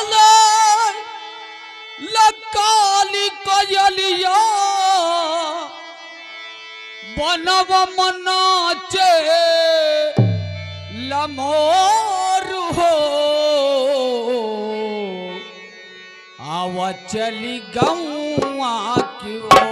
बोले लकाली कोयलिया बनव मनाचे लमोर हो आवा चली गौआ की ओर।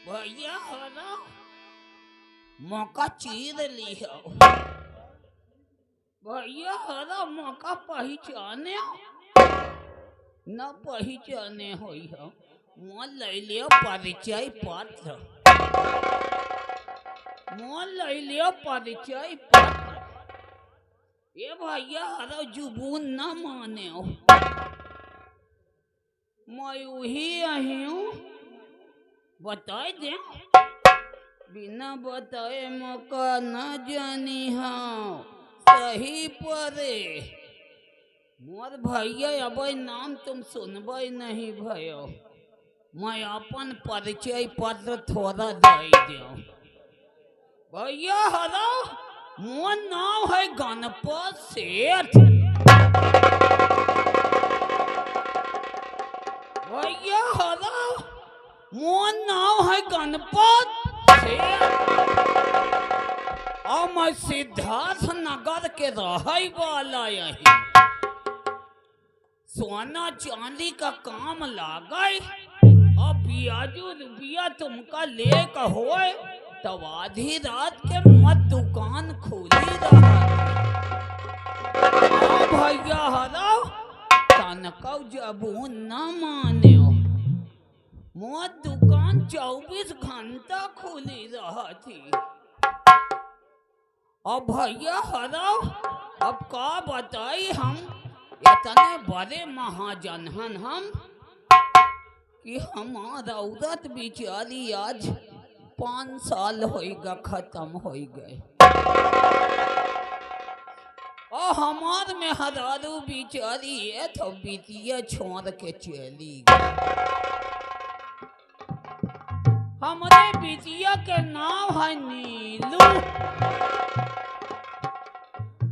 भैया हरा मौका चीर लिया भैया हरा मौका पहचाने न पहचाने होई हो मोल ले लियो परिचय पत्र मोल ले लियो परिचय पत्र ये भैया हरा जुबून न माने हो मैं वही आई हूँ बताए दे बिना बताए मौका न जानी हाँ सही परे मोर भैया अब नाम तुम सुनबे नहीं भयो मैं अपन परिचय पत्र थोड़ा दे दो भैया हरा मोर नाम है गणपत सेठ भैया हरा मोर नाम है गणपत और मैं सिद्धार्थ नगर के रहे वाला यही सोना चांदी का काम लागई और बियाजू रुपया तुमका लेकर होए तब आधी रात के मत दुकान खोली रहा भैया हरा तनका जबून न माने मोर दुकान 24 घंटा खुली रहा थी अब भैया हरा अब का बताई हम इतने बड़े महाजन हन हम कि हमारा औरत बिचारी आज 5 साल होएगा खत्म हो गए और हमार में हजारू बिचारी है तो बिटिया छोड़ के चली गई हमारे बिटिया के नाम है नीलू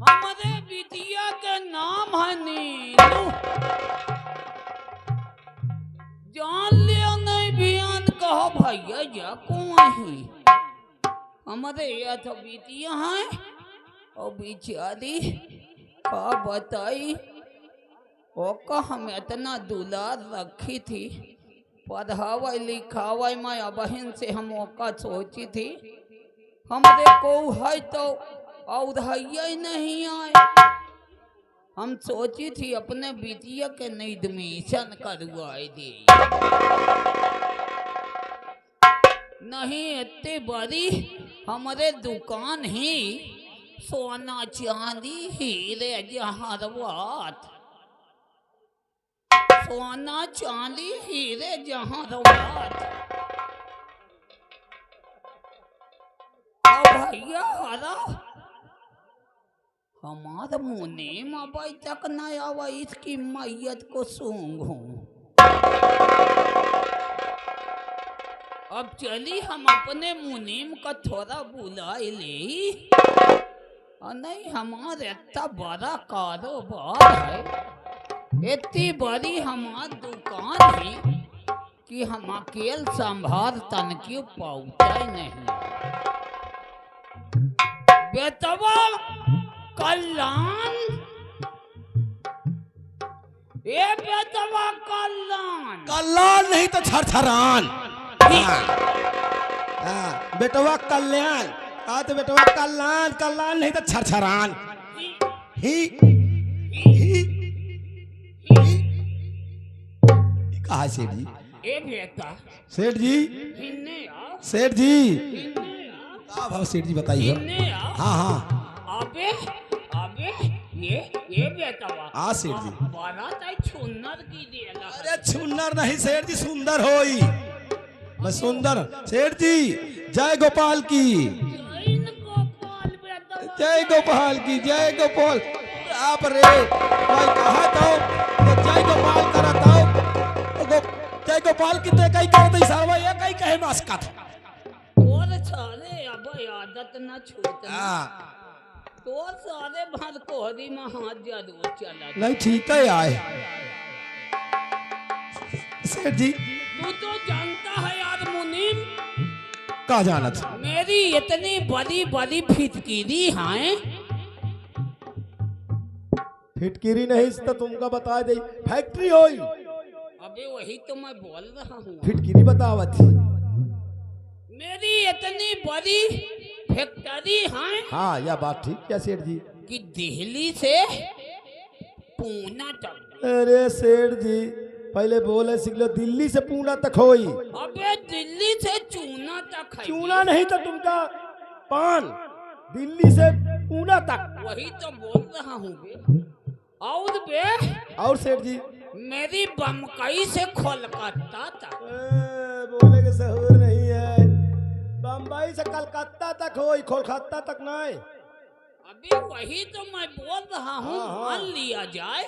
हमारे बिटिया के नाम है नीलू जान लिया नहीं बियान कहो भैया जा कौन हमारे यह तो बीतिया हैं और बेचारी का बताई ओका हम इतना दुलार रखी थी पढ़ावा लिखावा माया बहन से हम ओका सोची थी हमारे को है तो औधैया ही नहीं आए हम सोची थी अपने बिटिया के एडमिशन करवाए दे नहीं इतनी बड़ी हमारे दुकान ही सोना चांदी हीरे जहरवात सोना चांदी हीरे जहरवात भैया हरा हमारा मुने अभी तक न आवा इसकी मैयत को सूंघू अब चली हम अपने मुनीम का थोड़ा बुलाए ले नहीं हमारे इतना बड़ा कारोबार है इतनी बड़ी हमारी दुकान है कि हम अकेले संभाल तन क्यों पाता ही नहीं बेटवा कल्याण ये बेटवा कल्याण कल्याण नहीं तो छरछरान बेटवा कल्याण तो बेटवा कल्याण कल्याण नहीं तो छरछरान ही कहा सेठ जी ए बेटा सेठ जी हिन्ने आ सेठ जी हिन्ने आ क्या भाव सेठ जी बताइए हिन्ने आ हाँ हाँ अबे अबे ये बेटवा हाँ सेठ जी बड़ा ताई छुन्नर की देला अरे छुन्नर नहीं सेठ जी सुंदर होई मैं सुंदर सेठ जी जय गोपाल की इन गोपाल बेटवा जय गोपाल की जय गोपाल आप रे भाई कहा तो जय गोपाल करता जय गोपाल की ते कई करते सारवा ये कई कहे मास्का और सारे अब आदत न छूटना तो सारे भर कोहरी में हाथ जरूर चला नहीं ठीक है आए सेठ जी तू तो जानता है यार मुनीम कहा जाना था मेरी इतनी बड़ी बड़ी फिटकीरी है फिटकिरी नहीं तो तुमका बता दे फैक्ट्री होई अबे वही तो मैं बोल रहा हूँ फिटकिरी बतावत थी मेरी इतनी बड़ी फैक्ट्री है हाँ यह बात ठीक क्या सेठ जी कि दिल्ली से पूना तक अरे सेठ जी पहले बोले सीख लो दिल्ली से पूना तक होई अबे दिल्ली से चूना तक है चूना नहीं तो तुमका पान दिल्ली से पूना तक वही तो बोल रहा हूँ बे और बे और सेठ जी मेरी बम्बई से कोलकाता तक बोले के सहूर नहीं है बम्बई से कलकत्ता तक होई कोलकाता तक नहीं अभी वही तो मैं बोल रहा हूँ हाँ, हाँ। मान लिया जाए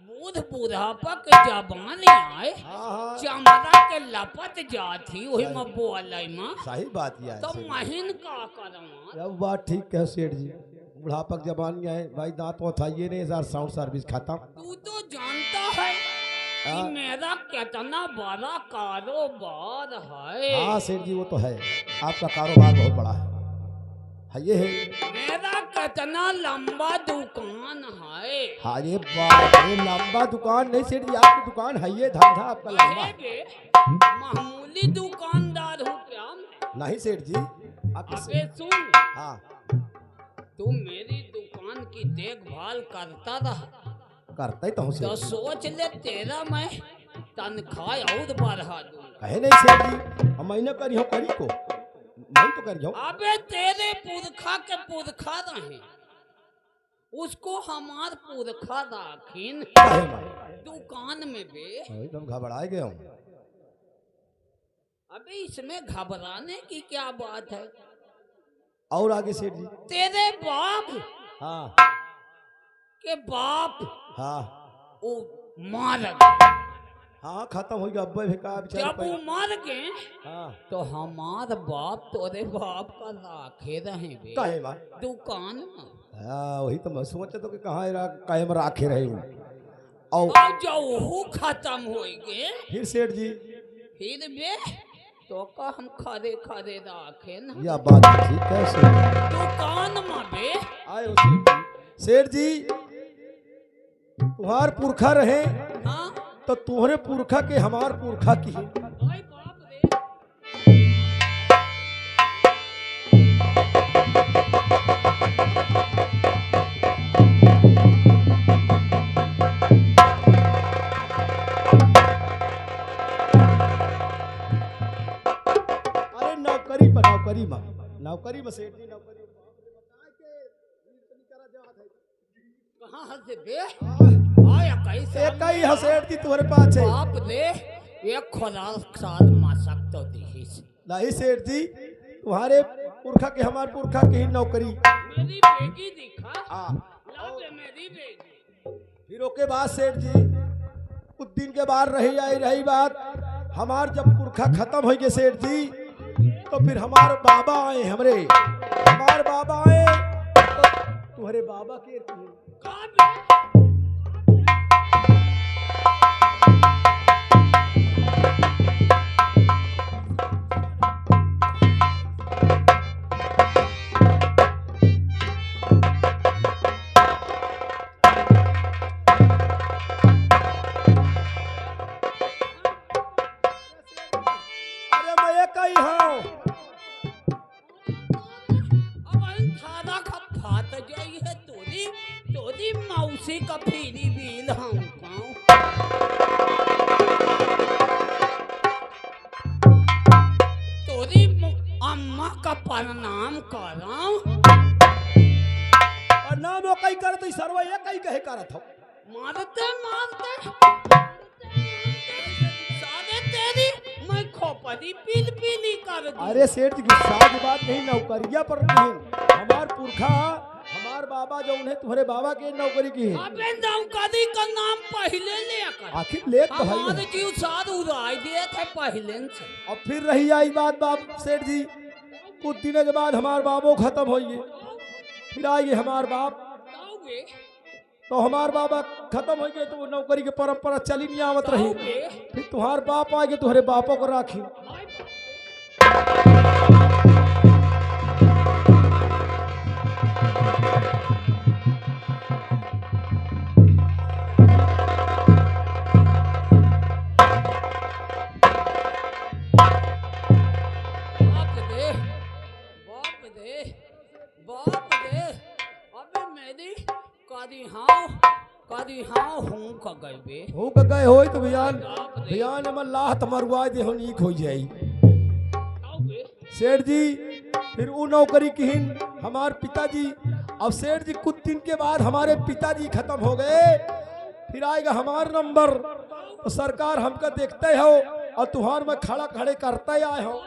बूढ़ बुढ़ापा के जबान आए हाँ। चमड़ा के लपट जाती वही में बोल सही बात यह है तो सेठ जी। महीन का करवा यह बात ठीक है सेठ जी बुढ़ापक जबान में आए भाई दांत उठाइए नहीं यार साउंड सर्विस खत्म तू तो जानता है कि हाँ। मेरा कितना बड़ा कारोबार है हाँ सेठ जी वो तो है आपका कारोबार बहुत बड़ा है ये है मेरा कितना लंबा दुकान है हाँ ये बात है लंबा दुकान नहीं सेठ जी आपकी दुकान है ये धंधा आपका लंबा अरे बे, मामूली दुकानदार हूँ क्या मैं नहीं सेठ जी आप अबे सुन हाँ तू मेरी दुकान की देखभाल करता रहा करते तो हूँ तो सेठ जी सोच ले तेरा मैं तनख्वाह और बढ़ा दूँ कहे नहीं सेठ जी हम महीने करी हो करी को नहीं तो करी हो अबे तेरे पुरखा के पुरखा रहे उसको हमार पुरखा राखीन कहे मैं दुकान में बे एकदम घबराए गए हूँ अबे इसमें घबराने की क्या बात है और आगे सेठ जी तेरे बाप हाँ के बाप हाँ वो मार गए हाँ खत्म हो गया अब्बे भी कहा बेचारे जब वो पहले। मर गए हाँ तो हमार बाप तोरे बाप का राखे रहे बे कहे बा दुकान में हाँ वही तो मैं सोचे तो कि कहाँ कहे में राखे रहे हूँ और जो खत्म हो गए फिर सेठ जी फिर बे तो का हम खरे खरे राखे ना यह बात ठीक है सेठ जी। दुकान में बे आए हो सेठ जी तुम्हार पुरखा रहे हाँ तो तुम्हारे पुरखा के हमार पुरखा की भाई बाप रे अरे नौकरी में सेठ जी नौकरी कहाँ से बे आया कैसे एक ही है सेठ जी तुम्हारे पास है बाप रे एक खुराक साल मासक तो दिहिस नहीं सेठ जी तुम्हारे पुरखा के हमारे पुरखा की ही नौकरी मेरी बेगी दिखा हाँ लाओ बे मेरी बेगी फिर ओके बाद सेठ जी कुछ दिन के बाद रही बात हमार जब पुरखा खत्म हो गए सेठ जी तो फिर हमारे बाबा आए हमारे बाबा आए तो तुम्हारे बाबा के कहाँ बे अरे मैं एक ही हूँ अब इन खाना का फात जाई है तोरी मौसी का फेरी बील हम तोरी अम्मा का प्रणाम कराऊं और नाम वो कई करत सर्व एक ही कहे करत हो मारते सारे तेरी मैं खोपड़ी पीली कर दूं। अरे सेठ जी गुस्सा की बात नहीं नौकरिया पर नहीं हमार पुरखा हमार बाबा जो उन्हें तुम्हारे बाबा के नौकरी की है अबे नौकरी का नाम पहले लेकर आखिर लेख तो है हमारे जीव साध उड़ाई दिए थे पहले से और फिर रही आई बात सेठ जी कुछ दिनों के बाद हमार बाबो खत्म हो गए फिर आएंगे हमार बाप आओगे तो हमार बाबा खत्म हो गए तो वो नौकरी की परंपरा चली नहीं आवत रही आओगे फिर तुम्हार बाप आएंगे तुम्हारे बापों को राखी हो गए हो तो बयान में लात मरवा दे हो नीक हो जाई सेठ जी फिर वो नौकरी की हिन हमारे पिताजी अब सेठ जी कुछ दिन के बाद हमारे पिताजी खत्म हो गए फिर आएगा हमार नंबर तो सरकार हमका देखते हो और तुहार में खड़ा खड़े करते आए हो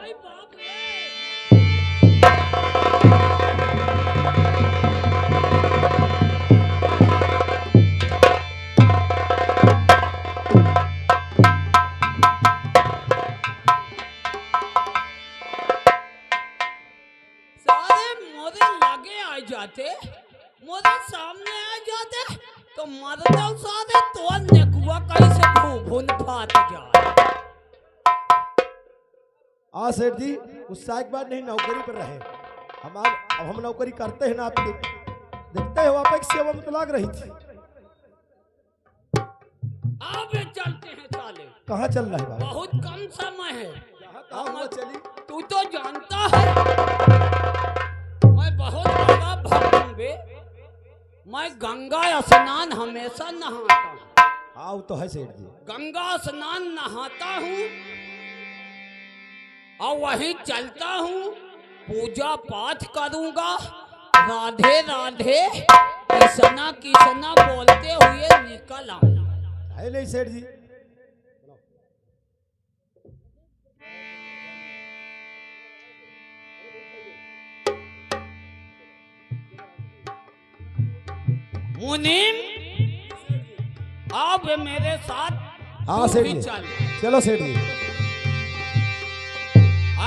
मोरे सामने आ जाते तो मरते सारे तो नेकुआ कैसे भून फाट जाए आ सेठ जी गुस्सा की बात नहीं नौकरी पर रहे अब हम नौकरी करते हैं ना आपके देखते हो आप एक सेवा में तो लाग रही थी अब चलते हैं साले कहाँ चल रहा है भाई बहुत कम समय है कहाँ हुआ चली तू तो जानता है मैं बहुत बड़ा भक्त हूँ बे मैं गंगा स्नान हमेशा नहाता हूँ हाँ वो तो है सेठ जी गंगा स्नान नहाता हूँ और वहीं चलता हूँ पूजा पाठ करूँगा राधे राधे कृष्णा कृष्णा बोलते हुए निकल आऊँगा है नहीं सेठ जी मुनीम अब मेरे साथ हाँ तू सेठ भी जी चल चलो सेठ जी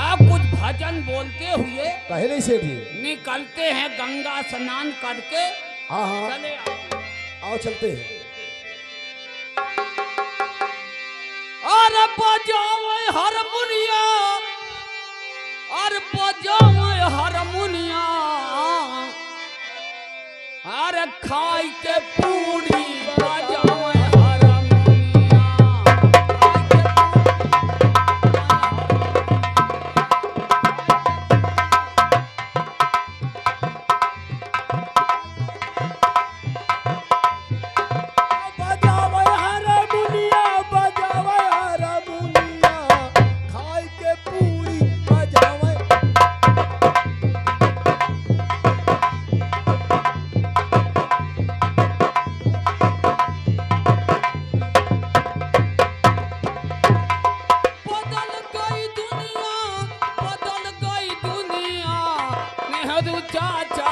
आप कुछ भजन बोलते हुए कहे नहीं सेठ जी निकलते हैं गंगा स्नान करके हाँ हाँ चले आओ। आओ चलते हैं अरे बजावे हारमोनिया, अरे बजावे हारमोनिया, अरे खाई के पूरी बजावे हारमोनिया, बजावे हारमोनिया, बजावे हारमोनिया, खाई के पूरी बजावे। बदल गई दुनिया, बदल गई दुनिया, नेहरू चाचा